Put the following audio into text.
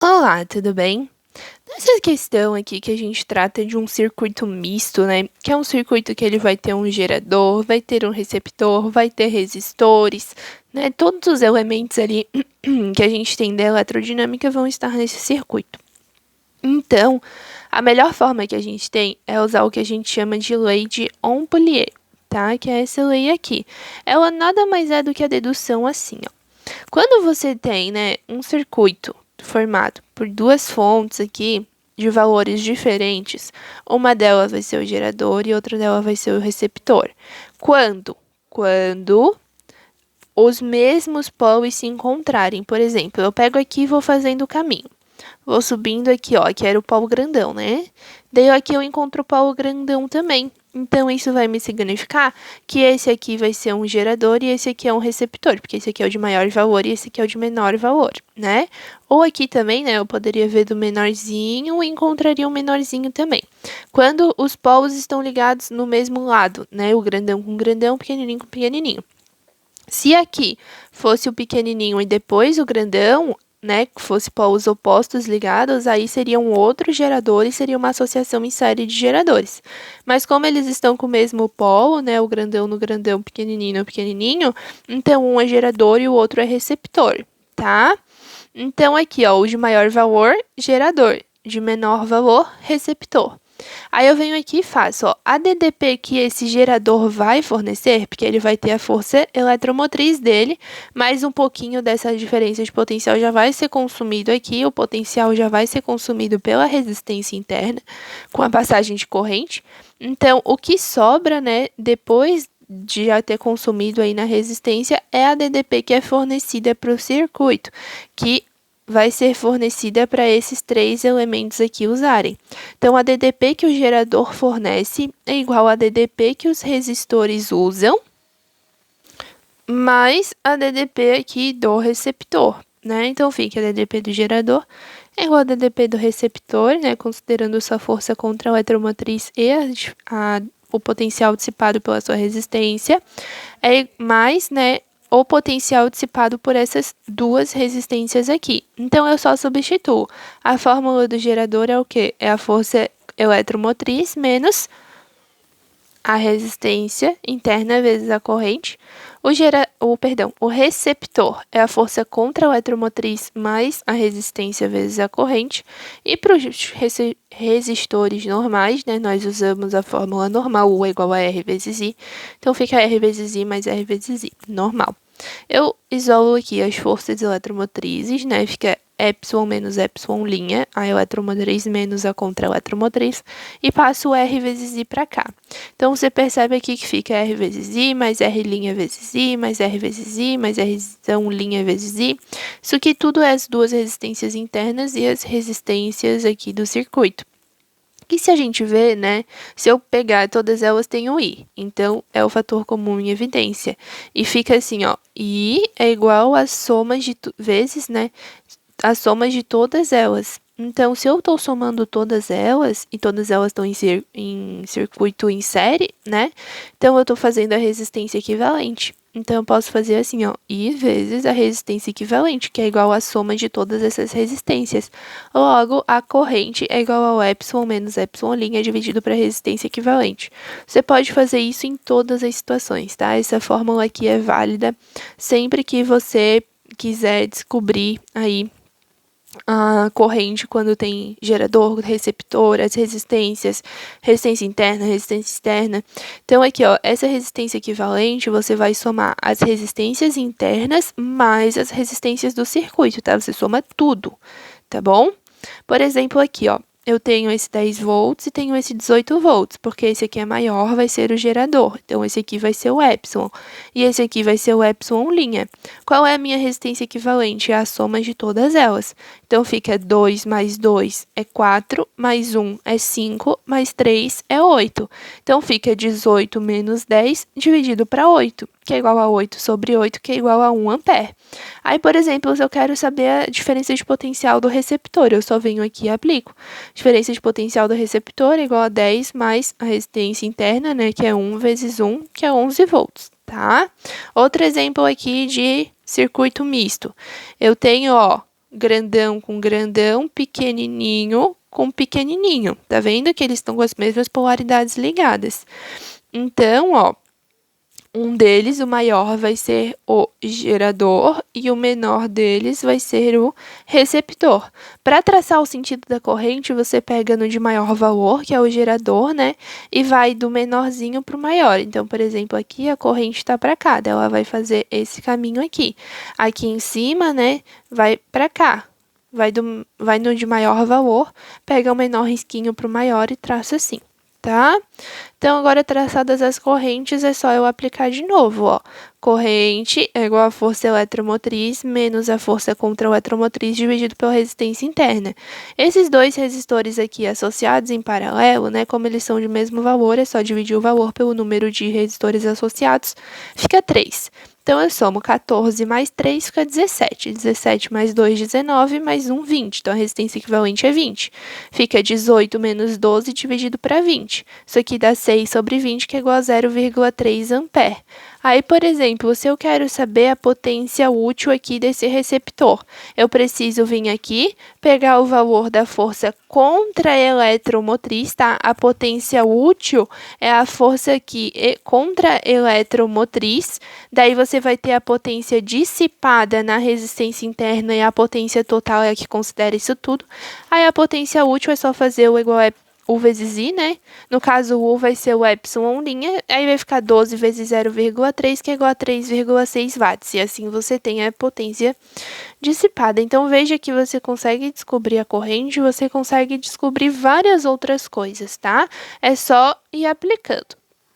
Olá, tudo bem? Nessa questão aqui que a gente trata de um circuito misto, né? Que é um circuito que ele vai ter um gerador, vai ter um receptor, vai ter resistores, né? Todos os elementos ali que a gente tem da eletrodinâmica vão estar nesse circuito. Então, a melhor forma que a gente tem é usar o que a gente chama de lei de Ampère, tá? Que é essa lei aqui. Ela nada mais é do que a dedução assim, ó. Quando você tem, né, um circuito formado por duas fontes aqui de valores diferentes, uma delas vai ser o gerador e outra delas vai ser o receptor. Quando os mesmos polos se encontrarem, por exemplo, eu pego aqui e vou fazendo o caminho. Vou subindo aqui, ó, que era o polo grandão, né? Daí aqui eu encontro o polo grandão também. Então, isso vai me significar que esse aqui vai ser um gerador e esse aqui é um receptor, porque esse aqui é o de maior valor e esse aqui é o de menor valor, né? Ou aqui também, né, eu poderia ver do menorzinho e encontraria um menorzinho também. Quando os polos estão ligados no mesmo lado, né? O grandão com grandão, pequenininho com pequenininho. Se aqui fosse o pequenininho e depois o grandão, né, que fosse polos opostos ligados, aí seria um outro gerador e seria uma associação em série de geradores. Mas como eles estão com o mesmo polo, né, o grandão no grandão, pequenininho no pequenininho, então um é gerador e o outro é receptor, tá? Então aqui, ó, o de maior valor, gerador, de menor valor, receptor. Aí eu venho aqui e faço, ó, a DDP que esse gerador vai fornecer, porque ele vai ter a força eletromotriz dele, mais um pouquinho dessa diferença de potencial já vai ser consumido aqui, o potencial já vai ser consumido pela resistência interna, com a passagem de corrente. Então, o que sobra, né, depois de já ter consumido aí na resistência, é a DDP que é fornecida para o circuito, que vai ser fornecida para esses três elementos aqui usarem. Então, a DDP que o gerador fornece é igual a DDP que os resistores usam, mais a DDP aqui do receptor, né? Então, fica a DDP do gerador é igual a DDP do receptor, né? Considerando sua força contra a eletromotriz e o potencial dissipado pela sua resistência, é mais, né, o potencial dissipado por essas duas resistências aqui. Então, eu só substituo. A fórmula do gerador é o quê? É a força eletromotriz menos a resistência interna vezes a corrente. O receptor é a força contra a eletromotriz mais a resistência vezes a corrente. E para os resistores normais, né, nós usamos a fórmula normal, U é igual a R vezes I. Então, fica R vezes I mais R vezes I, normal. Eu isolo aqui as forças eletromotrizes, né? Fica epsilon menos epsilon', a eletromotriz menos a contra-eletromotriz, e passo o R vezes I para cá. Então, você percebe aqui que fica R vezes I, mais R' vezes I, mais R vezes I, mais R' vezes I. Isso aqui tudo é as duas resistências internas e as resistências aqui do circuito. Que se a gente vê, né, se eu pegar todas elas têm o I, então é o fator comum em evidência. E fica assim, ó, I é igual a soma de vezes, né, a soma de todas elas. Então, se eu estou somando todas elas, e todas elas estão em circuito em série, né, então eu estou fazendo a resistência equivalente. Então, eu posso fazer assim, ó, I vezes a resistência equivalente, que é igual à soma de todas essas resistências. Logo, a corrente é igual ao epsilon menos epsilon' dividido para a resistência equivalente. Você pode fazer isso em todas as situações, tá? Essa fórmula aqui é válida sempre que você quiser descobrir aí a corrente quando tem gerador, receptor, as resistências, resistência interna, resistência externa. Então, aqui, ó, essa resistência equivalente, você vai somar as resistências internas mais as resistências do circuito, tá? Você soma tudo, tá bom? Por exemplo, aqui, ó, eu tenho esse 10 volts e tenho esse 18 volts, porque esse aqui é maior, vai ser o gerador. Então, esse aqui vai ser o epsilon. E esse aqui vai ser o epsilon'. Qual é a minha resistência equivalente? É a soma de todas elas. Então, fica 2 mais 2 é 4, mais 1 é 5, mais 3 é 8. Então, fica 18 menos 10 dividido para 8, que é igual a 8 sobre 8, que é igual a 1 ampere. Aí, por exemplo, se eu quero saber a diferença de potencial do receptor, eu só venho aqui e aplico. Diferença de potencial do receptor é igual a 10 mais a resistência interna, né, que é 1 vezes 1, que é 11 volts, tá? Outro exemplo aqui de circuito misto. Eu tenho, ó, grandão com grandão, pequenininho com pequenininho. Tá vendo que eles estão com as mesmas polaridades ligadas? Então, ó, um deles, o maior, vai ser o gerador e o menor deles vai ser o receptor. Para traçar o sentido da corrente, você pega no de maior valor, que é o gerador, né? E vai do menorzinho para o maior. Então, por exemplo, aqui a corrente está para cá, daí ela vai fazer esse caminho aqui. Aqui em cima, né, vai para cá. Vai no de maior valor, pega o menor risquinho para o maior e traça assim, tá? Então, agora traçadas as correntes, é só eu aplicar de novo, ó. Corrente é igual a força eletromotriz menos a força contra a eletromotriz dividido pela resistência interna. Esses dois resistores aqui associados em paralelo, né, como eles são de mesmo valor, é só dividir o valor pelo número de resistores associados, fica 3. Então, eu somo 14 mais 3, fica 17. 17 mais 2, 19, mais 1, 20. Então, a resistência equivalente é 20. Fica 18 menos 12 dividido para 20. Isso aqui dá 6 sobre 20, que é igual a 0,3 ampere. Aí, por exemplo, se eu quero saber a potência útil aqui desse receptor, eu preciso vir aqui, pegar o valor da força contra a eletromotriz, tá? A potência útil é a força aqui contra a eletromotriz, daí você vai ter a potência dissipada na resistência interna e a potência total é a que considera isso tudo. Aí a potência útil é só fazer o igual a U vezes I, né? No caso, o U vai ser o epsilon linha, aí vai ficar 12 vezes 0,3, que é igual a 3,6 watts. E assim você tem a potência dissipada. Então, veja que você consegue descobrir a corrente, você consegue descobrir várias outras coisas, tá? É só ir aplicando.